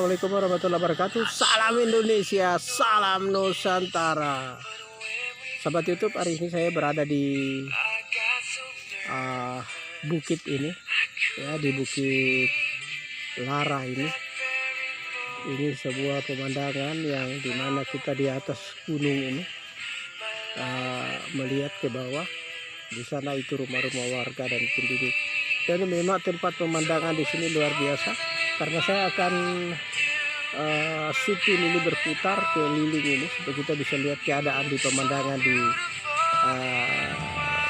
Assalamualaikum warahmatullahi wabarakatuh. Salam Indonesia, salam Nusantara. Sahabat YouTube, hari ini saya berada di bukit ini, ya, di Bukit Lara ini. Ini sebuah pemandangan yang dimana kita di atas gunung ini melihat ke bawah. Di sana itu rumah-rumah warga dan penduduk. Dan memang tempat pemandangan di sini luar biasa. Karena saya akan syuting ini berputar keliling ini supaya kita bisa lihat keadaan di pemandangan di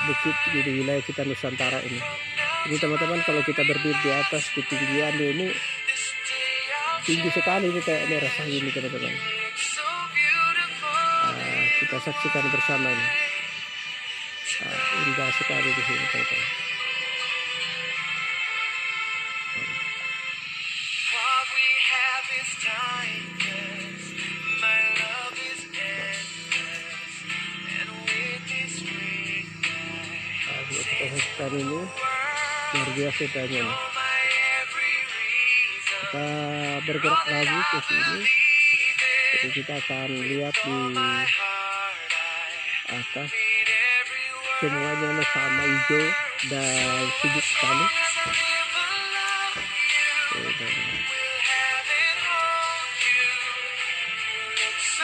bukit di wilayah kita Nusantara ini. Jadi teman-teman, kalau kita berdiri di atas ketinggian ini tinggi sekali, ini kayak ini rasanya ini teman-teman. Kita saksikan bersama ini. Indah sekali di sini teman-teman. Kita ini luar biasa tanya. Kita bergerak lagi ke sini. Jadi kita akan lihat di atas semuanya sama hijau dan sejuk sekali.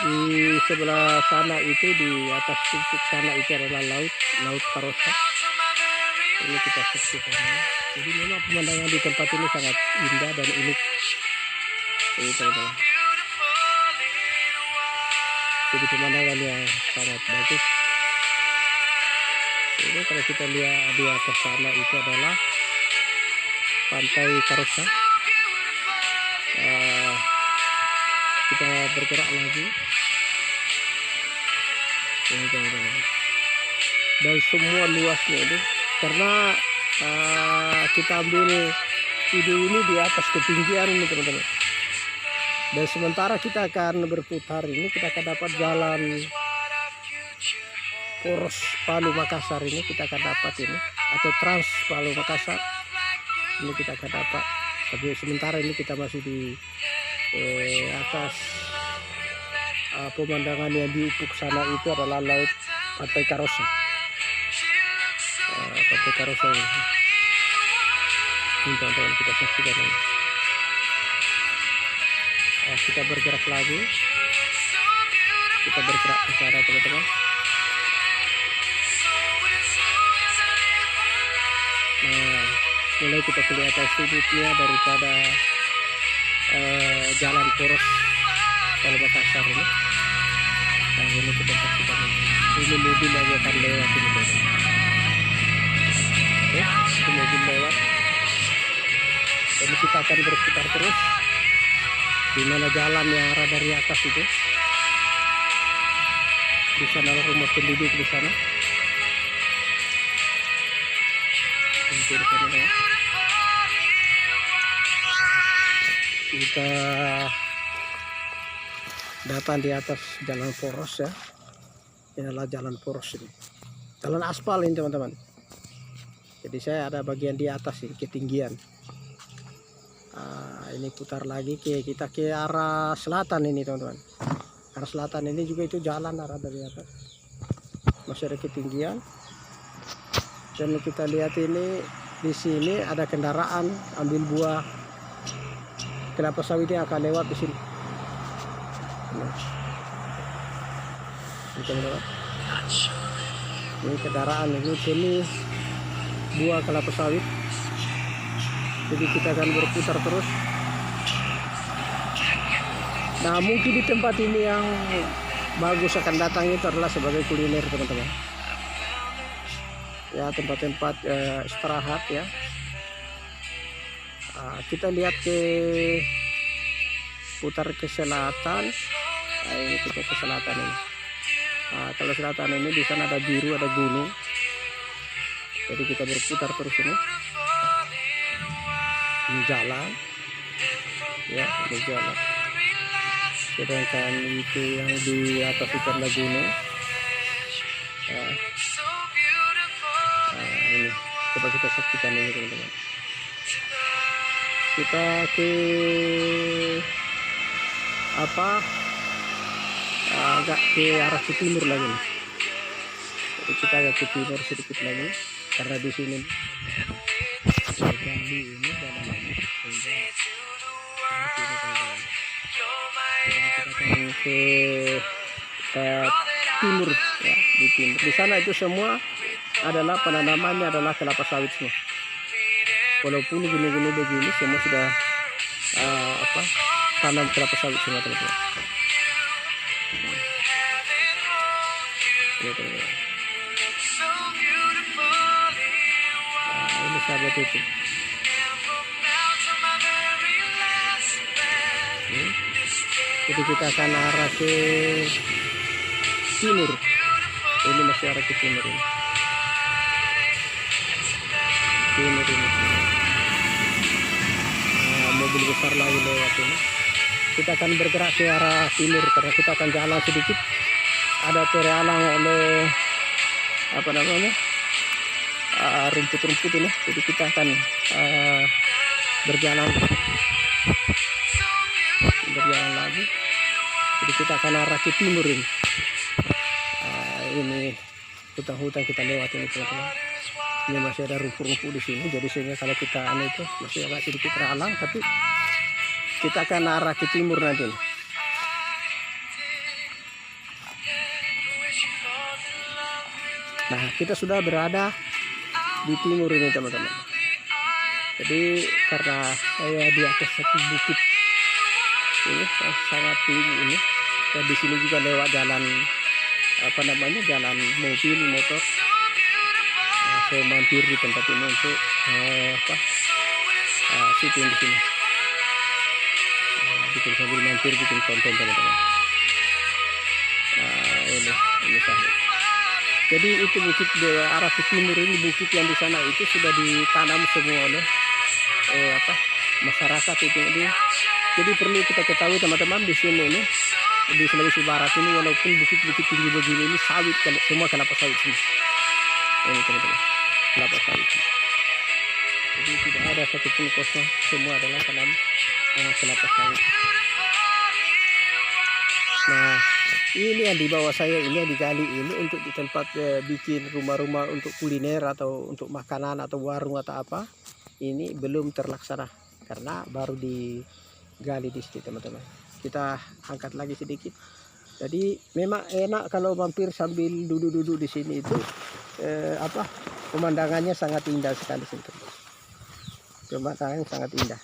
Di sebelah sana itu, di atas ufuk sana itu adalah laut Karosa. Ini kita saksikan. Jadi memang pemandangan di tempat ini sangat indah dan unik. Ini teman-teman. Jadi pemandangan yang sangat bagus. Ini kalau kita lihat di atas sana itu adalah pantai Karosa. Kita bergerak lagi. Ini teman-teman. Dan semua luasnya ini, karena kita ambil video ini di atas ketinggian ini teman-teman. Dan sementara kita akan berputar ini, kita akan dapat jalan Poros Palu Makassar ini, kita akan dapat ini, atau Trans Palu Makassar ini kita akan dapat. Tapi sementara ini kita masih di atas pemandangan yang di ufuk sana itu adalah laut Pantai Karosa. Pantai Karosa ini teman-teman, kita saksikan ini. Kita bergerak lagi, kita bergerak ke sana teman-teman. Mulai kita kelihatan sudutnya daripada jalan Poros Palu Makassar ini. Ini kita saksikan ini mobil lagi akan lewat ini teman-teman. Itu mobil lewat. Dan kita akan berputar terus di mana jalan yang arah dari atas itu. Di sana rumah penduduk di sana. Kita datang di atas jalan Poros ya. Ini adalah jalan Poros ini. Jalan aspal ini teman-teman. Jadi saya ada bagian di atas ini, ketinggian. Ini putar lagi kita ke arah selatan ini teman-teman. Arah selatan ini juga itu jalan arah dari atas. Masih ada ketinggian. Dan kita lihat ini di sini ada kendaraan ambil buah kelapa sawit yang akan lewat di sini. Ini kendaraan ini jenis buah kelapa sawit. Jadi kita akan berputar terus. Nah, mungkin di tempat ini yang bagus akan datang itu adalah sebagai kuliner teman-teman. Ya, tempat-tempat istirahat ya. Kita lihat putar ke selatan. Ini kita ke selatan ini. Kalau selatan ini di sana ada biru, ada gunung. Jadi kita berputar terus ini. Ini jalan. Ya, ini jalan. Sedangkan itu yang di atas itu adalah gunung. Ini coba kita saksikan ini teman-teman. Kita ke agak ke arah ke timur lagi nih. Jadi kita agak ke timur sedikit lagi karena di sini gali ini dalam lagi sehingga seperti ini teman-teman. Jadi kita akan ke timur ya, di timur. Di sana itu semua adalah penanamannya adalah kelapa sawit semua. Walaupun gini-gini begini semua sudah tanam kelapa sawit semua teman-teman. Ini sahabat itu. Jadi kita akan arah ke timur. Ini masih arah ke timur ini. Timur ini. Mobil besar lagi lewat ini. Kita akan bergerak ke arah timur karena kita akan jalan sedikit. Ada terhalang oleh rumput-rumput ini. Jadi kita akan berjalan lagi. Jadi kita akan arah ke timur ini. Ini hutan-hutan kita lewat ini teman-teman. Ini masih ada rumput-rumput di sini. Jadi sehingga kalau kita itu masih agak sedikit terhalang, tapi kita akan arah ke timur nanti. Nah, kita sudah berada di timur ini teman-teman. Jadi karena saya di atas satu bukit ini sangat tinggi ini, dan di sini juga lewat jalan jalan mobil motor. Saya mampir di tempat ini untuk syuting di sini. Bikin sambil mampir bikin konten teman-teman. Ini sahabat. Jadi itu bukit di arah ke timur ini, bukit yang di sana itu sudah ditanam semua oleh masyarakat itu. Jadi perlu kita ketahui teman-teman, di sini ini di Sulawesi Barat ini walaupun bukit-bukit tinggi begini ini sawit, semua kelapa sawit semua. Ini teman-teman, kelapa sawit. Jadi tidak ada satupun kosong, semua adalah tanam kelapa sawit. Nah, ini yang di bawah saya ini yang digali ini untuk di tempat bikin rumah-rumah untuk kuliner atau untuk makanan atau warung atau apa. Ini belum terlaksana karena baru digali di sini teman-teman. Kita angkat lagi sedikit. Jadi memang enak kalau mampir sambil duduk-duduk di sini itu pemandangannya sangat indah sekali sini. Pemandangannya sangat indah.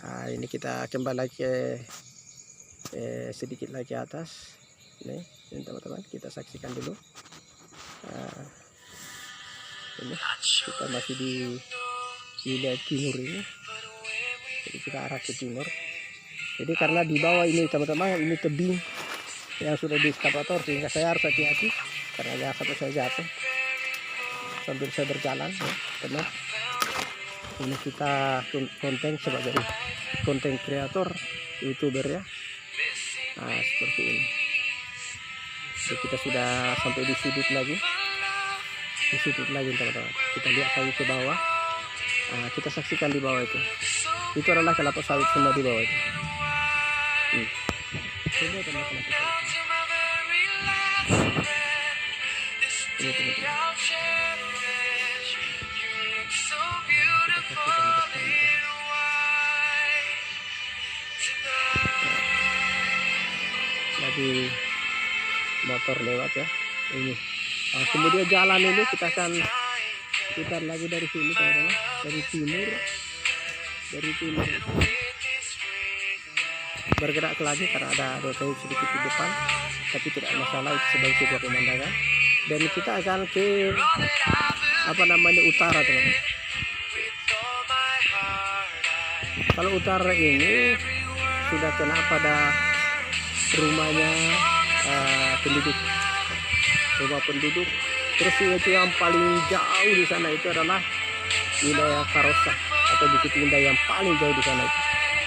Nah, ini kita kembali ke sedikit lagi atas. Ini teman-teman, kita saksikan dulu. Ini kita masih di wilayah timur ini. Jadi kita arah ke timur. Jadi karena di bawah ini teman-teman, ini tebing yang sudah di ekskavator sehingga saya harus hati-hati karena ya sampai saya jatuh sambil saya berjalan ya, teman. Ini kita konten sebagai konten kreator, YouTuber ya. Nah, seperti ini. Jadi kita sudah sampai di sudut lagi. Di sudut lagi teman-teman. Kita lihat lagi ke bawah. Nah, kita saksikan di bawah itu. Itu adalah kelapa sawit semua di bawah itu. Ini adalah kelapa sawit. Ini teman-teman. Lagi motor lewat ya ini. Nah, kemudian jalan ini kita akan putar lagi dari sini teman-teman, dari timur bergerak lagi karena ada kayu sedikit di depan, tapi tidak masalah, itu sebagai sebuah pemandangan. Dan kita akan ke utara teman-teman. Kalau utara ini sudah kena pada rumahnya rumah penduduk. Terus itu yang paling jauh di sana itu adalah wilayah Karosa atau Bukit Indah yang paling jauh di sana itu.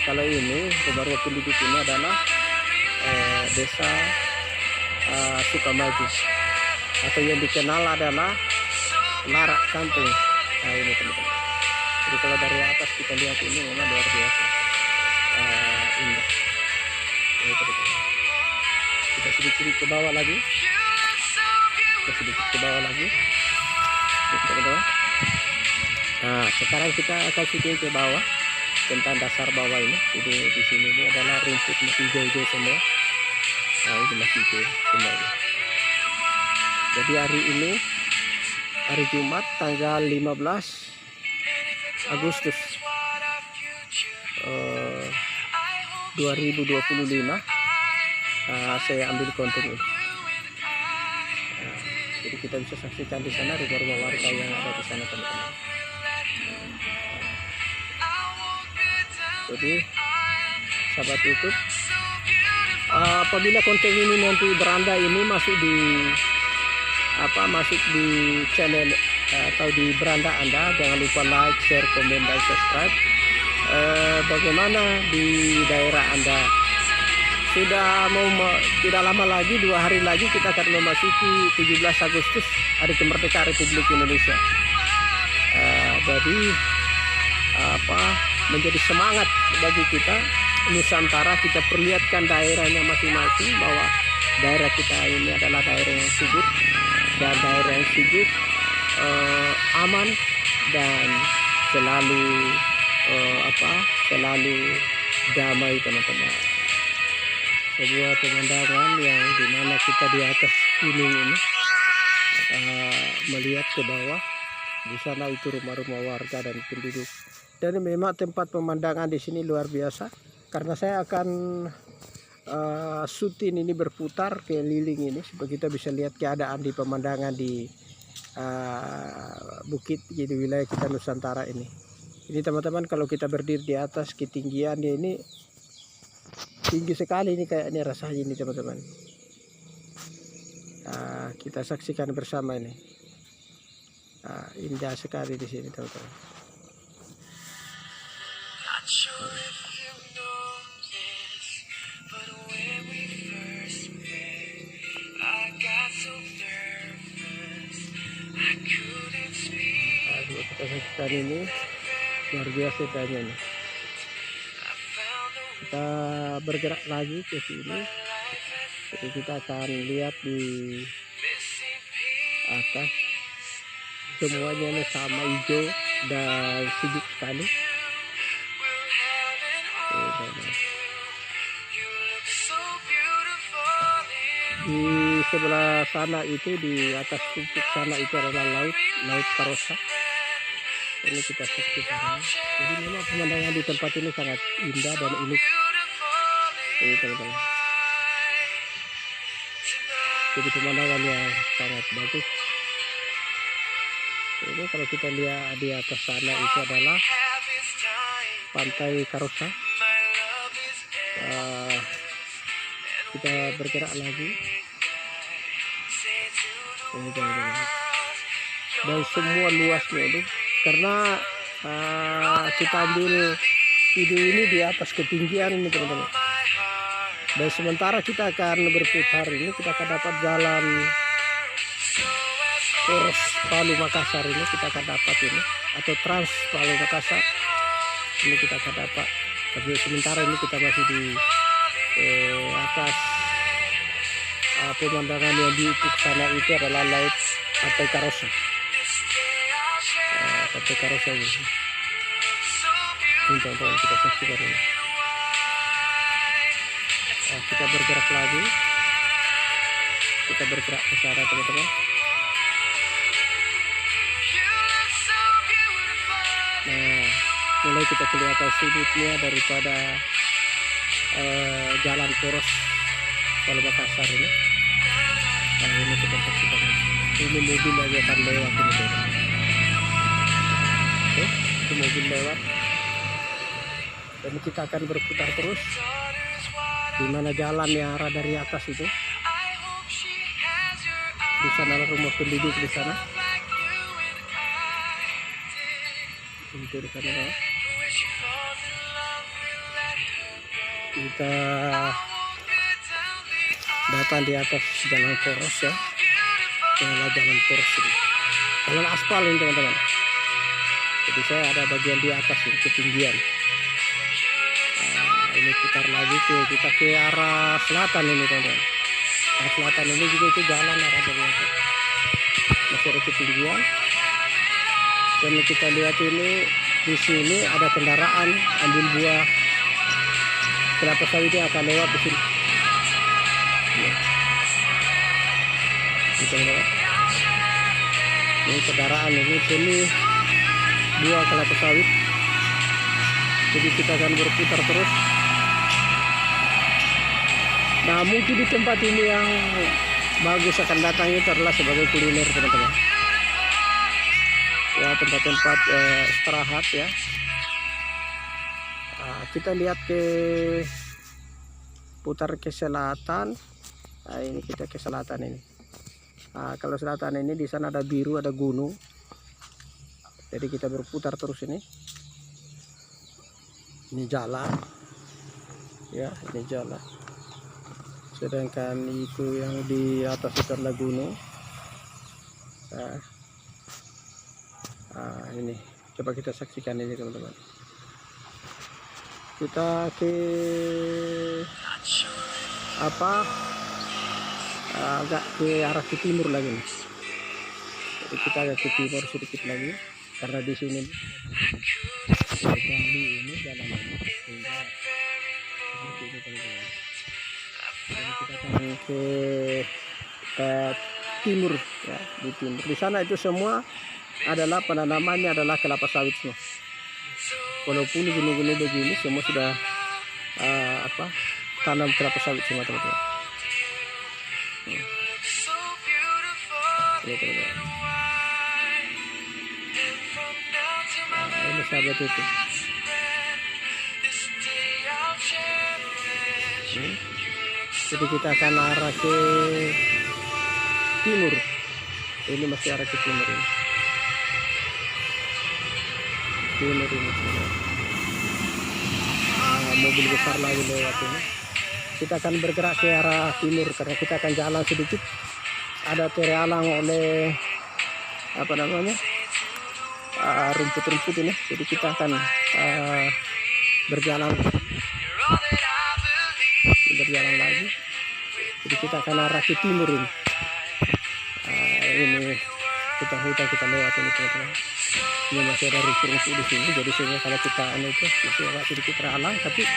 Kalau ini rumah penduduk ini adalah desa Sukamaju atau yang dikenal adalah Larak Kampung. Nah ini teman-teman. Jadi kalau dari atas kita lihat ini memang luar biasa indah. Ini teman-teman. Kita sedikit ke bawah lagi. Kita sedikit ke bawah lagi. Ini teman-teman. Nah, sekarang kita akan syuting ke bawah tentang dasar bawah ini. Jadi di sini ini adalah rumput masih hijau-hijau semua. Nah, ini masih hijau semua ini. Jadi hari ini hari Jumat tanggal 15 Agustus 2025. Saya ambil konten ini. Jadi kita bisa saksikan di sana rumah-rumah warga yang ada di sana, teman-teman. Jadi sahabat YouTube, apabila konten ini nanti beranda ini masuk di channel atau di beranda Anda, jangan lupa like, share, komen, dan subscribe. Bagaimana di daerah Anda? Sudah tidak lama lagi, 2 hari lagi kita akan memasuki 17 Agustus, hari kemerdekaan Republik Indonesia. Jadi menjadi semangat bagi kita Nusantara, kita perlihatkan daerahnya masing-masing bahwa daerah kita ini adalah daerah yang subur dan daerah yang sejuk, aman, dan selalu selalu damai, teman-teman. Sebuah pemandangan yang dimana kita di atas gunung ini melihat ke bawah, di sana itu rumah-rumah warga dan penduduk. Dan memang tempat pemandangan di sini luar biasa, karena saya akan syuting ini berputar keliling ini supaya kita bisa lihat keadaan di pemandangan di bukit di wilayah kita Nusantara ini. Ini teman-teman, kalau kita berdiri di atas ketinggiannya ini tinggi sekali, ini kayaknya rasanya ini teman-teman. Kita saksikan bersama ini. Indah sekali di sini, teman-teman. Kita saksikan ini luar biasa tanya nih. Kita bergerak lagi ke sini. Jadi kita akan lihat di atas semuanya ini sama hijau dan sejuk sekali. Di sebelah sana itu, di atas ufuk sana itu adalah laut Karosa. Ini kita saksikan. Jadi memang pemandangan di tempat ini sangat indah dan unik. Ini teman-teman. Jadi pemandangan yang sangat bagus. Ini kalau kita lihat di atas sana itu adalah pantai Karosa. Kita bergerak lagi. Ini teman-teman. Dan semua luasnya ini, karena kita ambil video ini di atas ketinggian ini, teman-teman. Dan sementara kita akan berputar ini, kita akan dapat jalan Poros Palu Makassar ini, kita akan dapat ini, atau Trans Palu Makassar ini kita akan dapat. Tapi sementara ini kita masih di atas pemandangan yang di ufuk sana itu adalah laut Pantai Karosa. Pantai Karosa ini. Ini teman-teman, kita saksikan ini. Kita bergerak lagi. Kita bergerak ke sana, teman-teman. Nah, mulai kita kelihatan sudutnya daripada jalan Poros Palu Makassar ini. Nah, ini kita saksikan. Ini mobil lagi akan lewat ini, teman-teman. Oke, itu mobil lewat. Dan kita akan berputar terus. Di mana jalan yang arah dari atas itu. Di sana rumah penduduk di sana. Itu di sana. Kita datang di atas jalan Poros ya. Inilah jalan Poros ini. Jalan aspal ini, teman-teman. Jadi saya ada bagian di atas ini, ketinggian. Ini putar lagi kita ke arah selatan ini teman-teman. Arah selatan ini juga itu jalan arah dari atas. Masih ada ketinggian. Dan kita lihat ini di sini ada kendaraan ambil buah kelapa sawit yang akan lewat di sini. Ini kendaraan ini buah kelapa sawit. Jadi kita akan berputar terus. Nah, mungkin di tempat ini yang bagus akan datang itu adalah sebagai kuliner teman-teman. Ya, tempat-tempat istirahat ya. Nah, kita lihat putar ke selatan. Nah, ini kita ke selatan ini. Nah, kalau selatan ini di sana ada biru, ada gunung. Jadi kita berputar terus ini. Ini jalan. Ya, ini jalan. Sedangkan itu yang di atas itu adalah gunung. Nah, ini coba kita saksikan ini teman-teman. Kita ke agak ke arah ke timur lagi nih. Jadi kita agak ke timur sedikit lagi karena di sini ini jalan ini sehingga seperti ini teman-teman. Jadi kita akan ke timur ya, di timur. Di sana itu semua adalah penanamannya adalah kelapa sawit semua. Walaupun gunung-gunung begini semua sudah tanam kelapa sawit semua teman-teman. Nah, ini sahabat itu. Jadi kita akan arah ke timur. Ini masih arah ke timur ini. Timur ini. Mobil besar lagi lewat ini. Kita akan bergerak ke arah timur karena kita akan jalan sedikit. Ada terhalang oleh rumput-rumput ini. Jadi kita akan berjalan lagi. Jadi kita akan arah ke timur ini. Ini hutan kita lewat ini teman-teman. Ini masih ada rumput-rumput di sini. Jadi sehingga kalau kita itu masih agak sedikit terhalang, tapi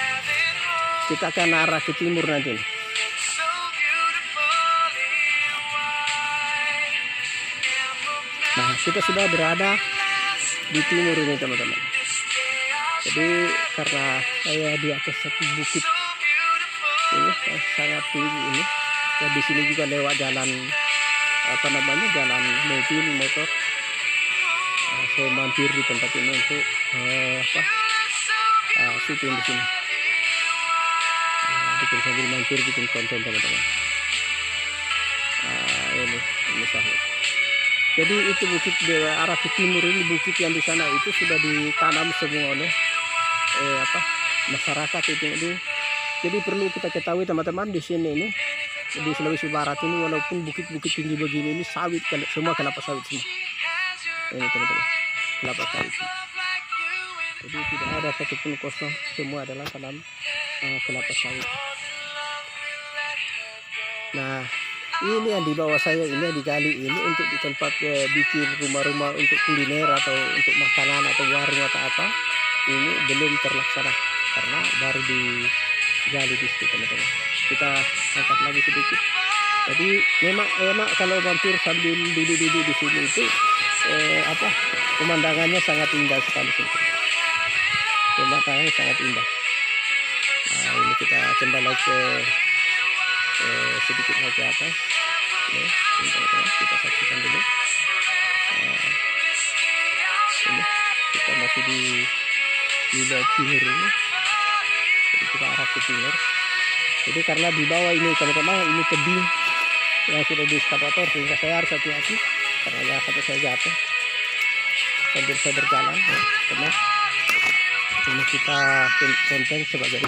kita akan arah ke timur nanti. Nah, kita sudah berada di timur ini teman-teman. Jadi karena saya di atas satu bukit ini sangat tinggi ini, dan di sini juga lewat jalan jalan mobil motor. Saya mampir di tempat ini untuk syuting di sini. Bikin sambil mampir bikin konten teman-teman. Ini sahabat. Jadi itu bukit di arah ke timur ini, bukit yang di sana itu sudah ditanam semua oleh masyarakat itu. Jadi perlu kita ketahui teman-teman, di sini ini di Sulawesi Barat ini walaupun bukit-bukit tinggi begini ini sawit, semua kelapa sawit semua. Ini teman-teman, kelapa sawit. Jadi tidak ada satupun kosong, semua adalah tanam kelapa sawit. Nah, ini yang di bawah saya ini yang digali ini untuk di tempat bikin rumah-rumah untuk kuliner atau untuk makanan atau warung atau apa, ini belum terlaksana karena baru digali di situ teman-teman. Kita angkat lagi sedikit. Jadi memang enak kalau mampir sambil duduk-duduk di sini itu pemandangannya sangat indah sekali. Pemandangannya sangat indah. Nah, ini kita kembali ke sedikit lagi atas. Ini teman-teman, kita saksikan dulu. Ini kita masih di wilayah timur ini. Jadi kita arah ke timur. Jadi karena di bawah ini teman-teman ini tebing yang sudah di eskavator, sehingga saya harus hati-hati karena ya sampai saya jatuh sambil saya berjalan ya, karena ini kita konten sebagai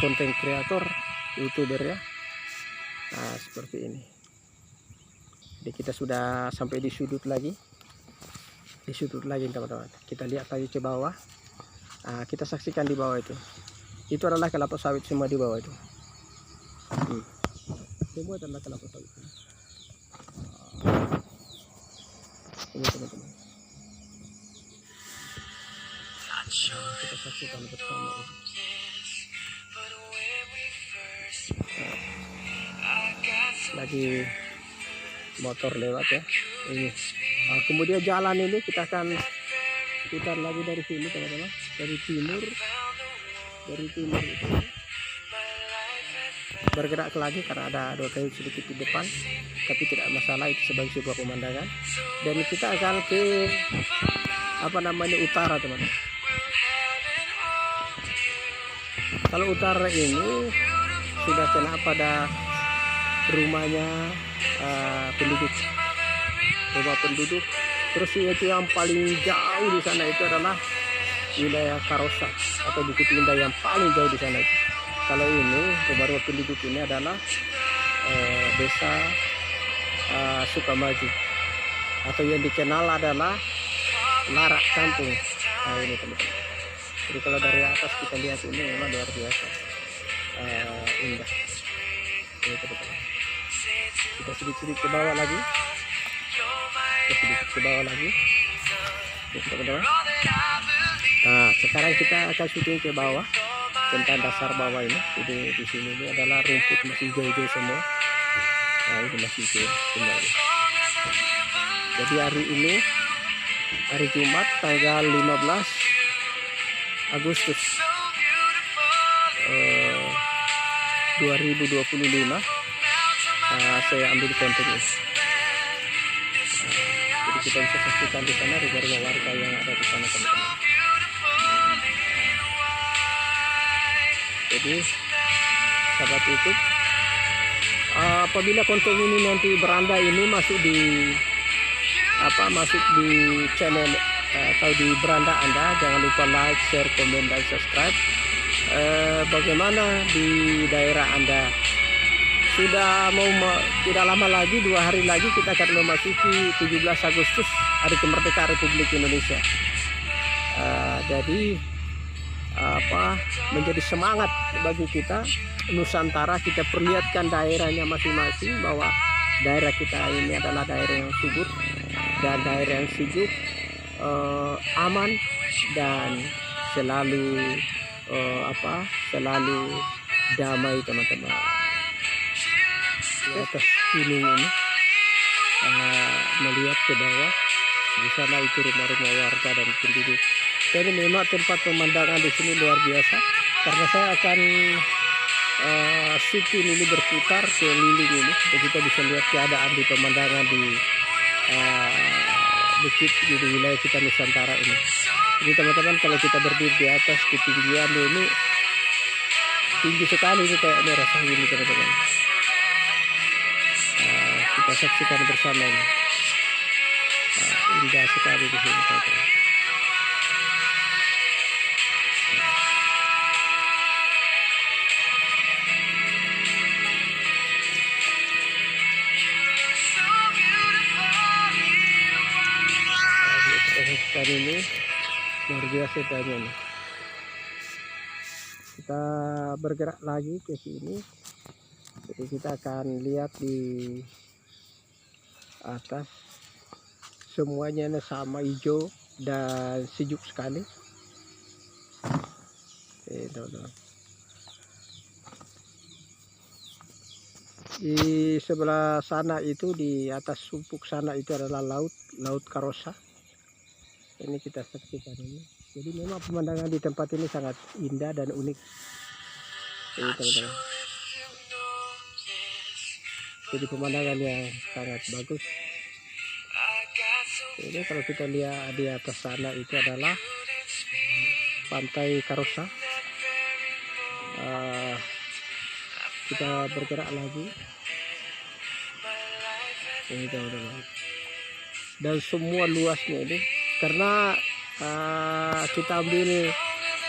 konten kreator YouTuber ya. Nah, seperti ini. Jadi kita sudah sampai di sudut lagi. Di sudut lagi teman-teman. Kita lihat lagi ke bawah. Nah, kita saksikan di bawah itu. Itu adalah kelapa sawit semua di bawah itu. Semua adalah kelapa sawit. Ini teman-teman. Kita saksikan bersama. Lagi motor lewat ya. Ini. Kemudian jalan ini kita akan putar lagi dari sini teman-teman. Dari timur itu. Bergerak lagi karena ada dua kayu sedikit di depan, tapi tidak masalah, itu sebagai sebuah pemandangan. Dan kita akan ke utara teman-teman. Kalau utara ini sudah kena pada rumahnya rumah penduduk. Terus itu yang paling jauh di sana itu adalah wilayah Karosa atau Bukit Indah yang paling jauh di sana itu. Kalau ini rumah-rumah penduduk ini adalah desa Sukamaju atau yang dikenal adalah Larak Kampung. Nah ini teman-teman. Jadi kalau dari atas kita lihat ini memang luar biasa indah. Ini teman-teman. Kita sedikit ke bawah lagi. Teman-teman. Nah sekarang kita akan syuting ke bawah. Tentang dasar bawah ini, di sini ini adalah rumput masih hijau-hijau semua. Nah ini masih hijau semua. Jadi hari ini hari Jumat tanggal 15 Agustus 2025. Saya ambil konten ini. Jadi kita bisa saksikan di sana rumah-rumah warga yang ada di sana teman-teman. Jadi sahabat YouTube, apabila konten ini nanti beranda ini masuk di channel atau di beranda Anda, jangan lupa like, share, komen, dan subscribe. Bagaimana di daerah Anda? Sudah tidak lama lagi, 2 hari lagi kita akan memasuki 17 Agustus, hari kemerdekaan Republik Indonesia. Jadi menjadi semangat bagi kita Nusantara, kita perlihatkan daerahnya masing-masing bahwa daerah kita ini adalah daerah yang subur dan daerah yang sejuk, aman, dan selalu damai teman-teman. Di atas gunung ini melihat ke bawah, di sana itu rumah-rumah warga dan penduduk. Jadi memang tempat pemandangan di sini luar biasa, karena saya akan syuting ini berputar keliling ini supaya kita bisa lihat keadaan di pemandangan di bukit di wilayah kita Nusantara ini. Jadi teman-teman, kalau kita berdiri di atas ketinggian ini tinggi sekali, ini kayaknya rasa ini teman-teman. Kita saksikan bersama ini. Indah sekali di sini teman-teman. Kali ini luar biasa tanya nih. Kita bergerak lagi ke sini. Jadi kita akan lihat di atas semuanya sama hijau dan sejuk sekali. Di sebelah sana itu, di atas sumpuk sana itu adalah laut Karosa. Ini kita saksikan ini. Jadi memang pemandangan di tempat ini sangat indah dan unik. Ini teman-teman. Jadi pemandangan yang sangat bagus. Ini kalau kita lihat di atas sana itu adalah pantai Karosa. Kita bergerak lagi. Ini teman-teman. Dan semua luasnya ini, karena kita ambil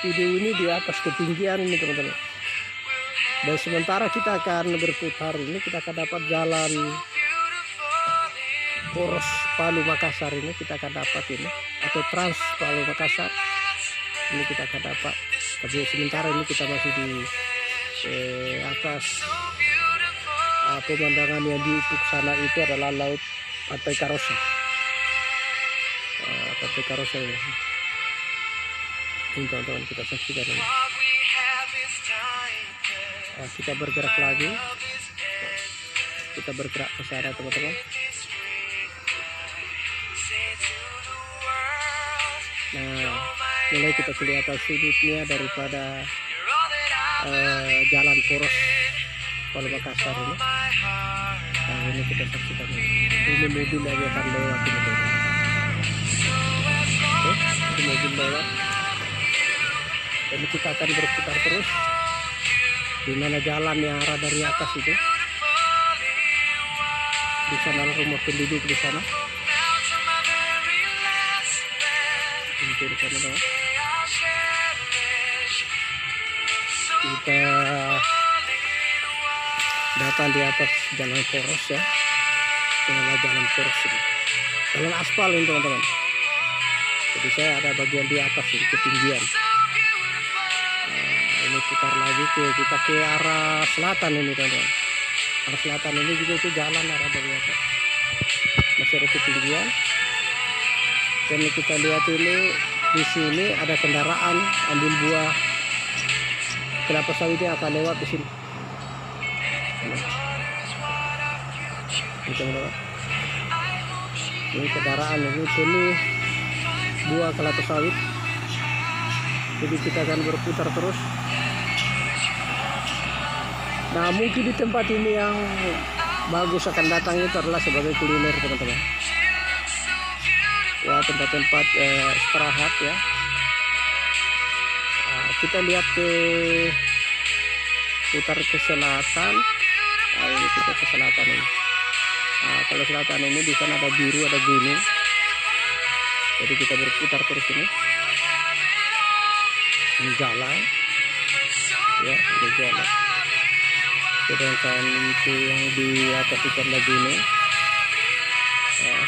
video ini di atas ketinggian ini teman-teman. Dan sementara kita akan berputar ini, kita akan dapat jalan Poros Palu Makassar ini, kita akan dapat ini, atau Trans Palu Makassar ini kita akan dapat. Tapi sementara ini kita masih di atas pemandangan yang di ufuk sana itu adalah laut Pantai Karosa. Pantai Karosa ini. Ini teman-teman kita saksikan ini. Kita bergerak lagi. Kita bergerak ke sana teman-teman. Nah, mulai kita kelihatan sudutnya daripada jalan poros Kuala Makassar ini. Nah, ini kita saksikan ini. Ini mobil lagi akan lewat ini. Oke, ini mobil lewat. Dan kita akan berputar terus. Di mana jalan yang arah dari atas itu. Di sana rumah penduduk di sana. Itu di sana teman. Kita datang di atas jalan poros ya. Inilah jalan poros ini. Jalan aspal ini teman-teman. Jadi saya ada bagian di atas ini ketinggian. Ini putar lagi kita ke arah selatan ini teman-teman. Arah selatan ini juga itu jalan arah dari atas. Masih ada ketinggian. Dan kita lihat ini di sini ada kendaraan ambil buah kelapa sawit yang akan lewat di sini. Ini kendaraan ini penuh buah kelapa sawit. Jadi kita akan berputar terus. Nah, mungkin di tempat ini yang bagus akan datang itu adalah sebagai kuliner teman-teman. Ya, tempat-tempat istirahat ya. Nah, kita lihat putar ke selatan. Nah, ini kita ke selatan ini. Nah, kalau selatan ini di sana ada biru, ada gunung. Jadi kita berputar terus ini. Ini jalan. Ya, ini jalan. Sedangkan itu yang di atas itu adalah gunung. Ya.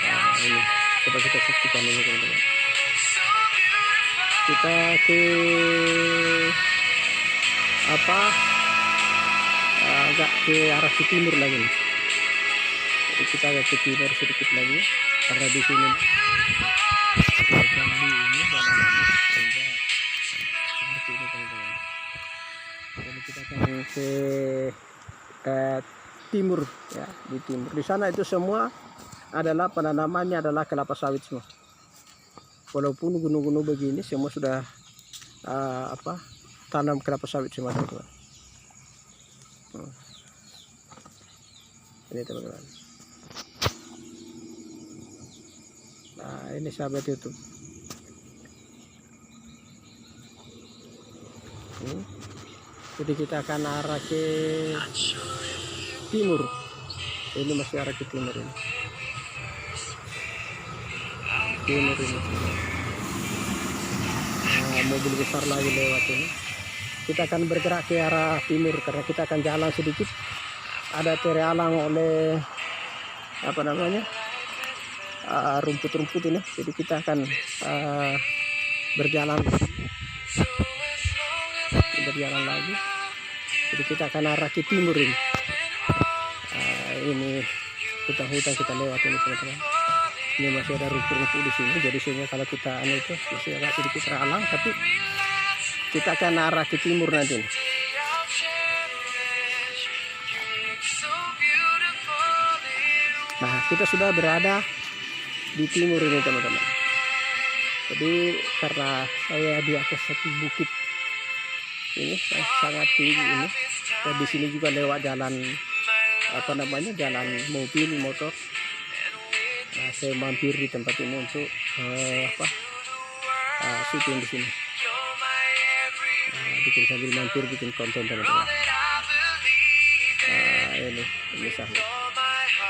Nah, ini coba kita saksikan ini teman-teman. Kita ke agak ke arah ke timur lagi nih. Jadi kita agak ke timur sedikit lagi karena di sini ini sehingga seperti ini teman-teman. Jadi kita akan ke timur ya, di timur. Di sana itu semua adalah penanamannya adalah kelapa sawit semua. Walaupun gunung-gunung begini semua sudah tanam kelapa sawit semua teman-teman. Ini teman-teman. Nah, ini sahabat YouTube. Jadi kita akan arah ke timur. Ini masih arah ke timur ini. Timur ini. Nah, mobil besar lagi lewat ini. Kita akan bergerak ke arah timur karena kita akan jalan sedikit. Ada terhalang oleh rumput-rumput ini. Jadi kita akan berjalan lagi. Jadi kita akan arah ke timur ini. Ini hutan-hutan kita lewat ini teman-teman. Ini masih ada rumput-rumput di sini. Jadi sehingga kalau kita itu masih agak sedikit terhalang, tapi kita akan arah ke timur nanti. Nah, kita sudah berada di timur ini teman-teman. Jadi karena saya di atas satu bukit ini sangat tinggi ini, dan di sini juga lewat jalan jalan mobil motor. Nah, saya mampir di tempat ini untuk syuting di sini. Bikin sambil mampir bikin konten teman-teman. Ini sahabat.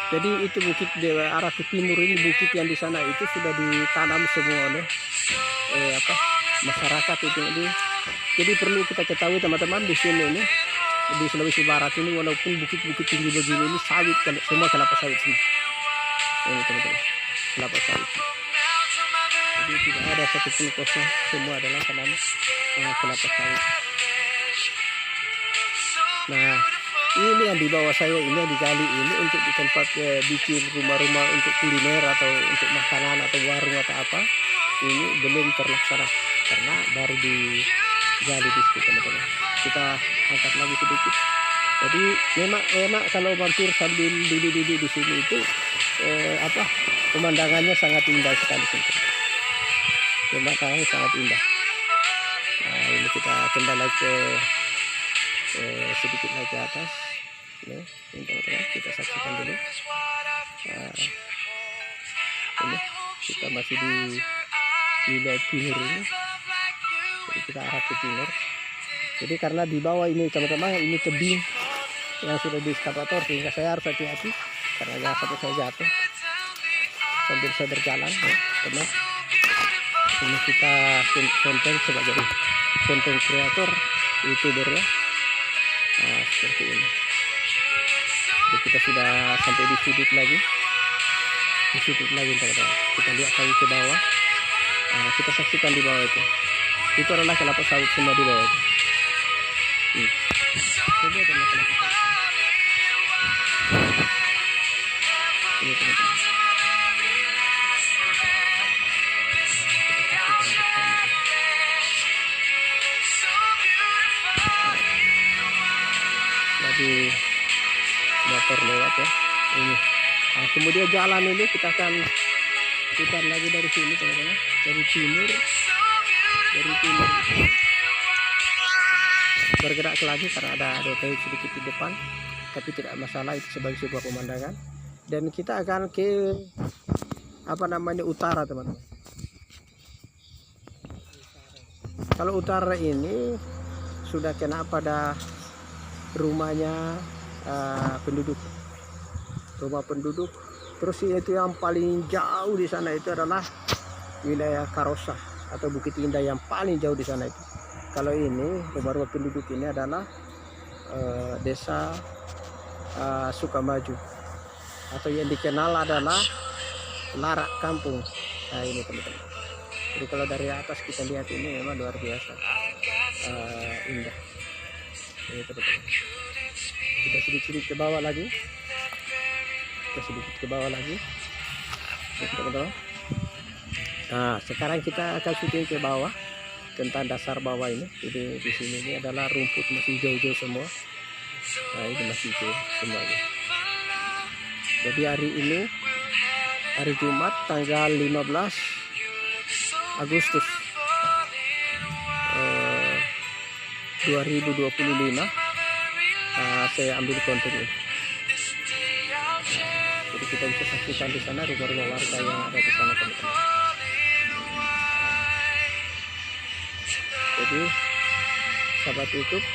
Jadi itu bukit di arah ke timur ini, bukit yang di sana itu sudah ditanam semua oleh masyarakat itu. Jadi perlu kita ketahui teman-teman, di sini ini di Sulawesi Barat ini walaupun bukit-bukit tinggi begini ini sawit, semua kelapa sawit semua. Ini teman-teman, kelapa sawit. Jadi tidak ada satupun kosong, semua adalah tanam kelapa sawit. Nah, ini yang di bawah saya ini yang digali ini untuk di tempat bikin rumah-rumah untuk kuliner atau untuk makanan atau warung atau apa, ini belum terlaksana karena baru digali di situ teman-teman. Kita angkat lagi sedikit. Jadi memang enak kalau mampir sambil duduk-duduk di sini itu pemandangannya sangat indah sekali teman-teman. Pemandangannya sangat indah. Nah, ini kita kembali ke sedikit lagi ke atas. Ini teman-teman, kita saksikan dulu. Ini kita masih di wilayah timur ini. Jadi kita arah ke timur. Jadi karena di bawah ini teman-teman, ini tebing yang sudah di eskavator, sehingga saya harus hati-hati karena jangan sampai saya jatuh sambil saya berjalan ya, teman. Ini kita konten sebagai konten kreator youtuber ya. Nah, seperti ini. Jadi kita sudah sampai di sudut lagi, teman-teman. Kita lihat lagi ke bawah. Nah, kita saksikan di bawah itu adalah kelapa sawit semua di bawah itu. Ini adalah kelapa sawit. Ini teman-teman. Lagi motor lewat ya ini. Nah, kemudian jalan ini kita akan putar lagi dari sini teman-teman, dari timur bergerak lagi karena ada kayu sedikit di depan, tapi tidak masalah, itu sebagai sebuah pemandangan. Dan kita akan ke utara teman-teman. Kalau utara ini sudah kena pada rumahnya rumah penduduk. Terus itu yang paling jauh di sana itu adalah wilayah Karosa atau Bukit Indah yang paling jauh di sana itu. Kalau ini rumah-rumah penduduk ini adalah desa Sukamaju atau yang dikenal adalah Larak Kampung. Nah ini teman-teman. Jadi kalau dari atas kita lihat ini memang luar biasa indah. Ini teman-teman. Kita sedikit ke bawah lagi. Teman-teman. Nah, sekarang kita akan syuting ke bawah tentang dasar bawah ini. Jadi di sini ini adalah rumput masih hijau-hijau semua. Nah, ini masih hijau semuanya. Jadi hari ini hari Jumat tanggal 15 Agustus 2025. Saya ambil konten ini. Jadi kita bisa saksikan di sana rumah-rumah warga yang ada di sana teman-teman. Jadi sahabat YouTube,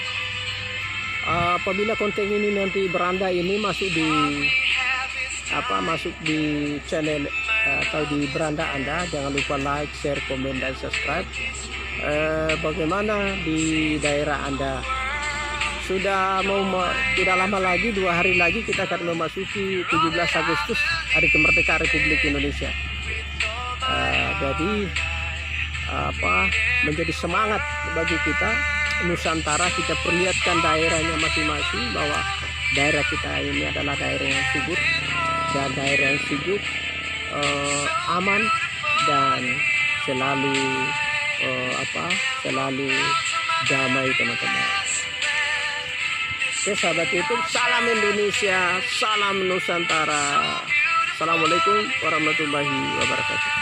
apabila konten ini nanti beranda ini masuk di channel atau di beranda Anda, jangan lupa like, share, komen, dan subscribe. Bagaimana di daerah Anda? Sudah tidak lama lagi, 2 hari lagi kita akan memasuki 17 Agustus, Hari Kemerdekaan Republik Indonesia. Jadi menjadi semangat bagi kita Nusantara, kita perlihatkan daerahnya masing-masing bahwa daerah kita ini adalah daerah yang subur dan daerah yang sejuk, aman dan selalu damai teman-teman. Oke sahabat YouTube, salam Indonesia, salam Nusantara. Assalamualaikum warahmatullahi wabarakatuh.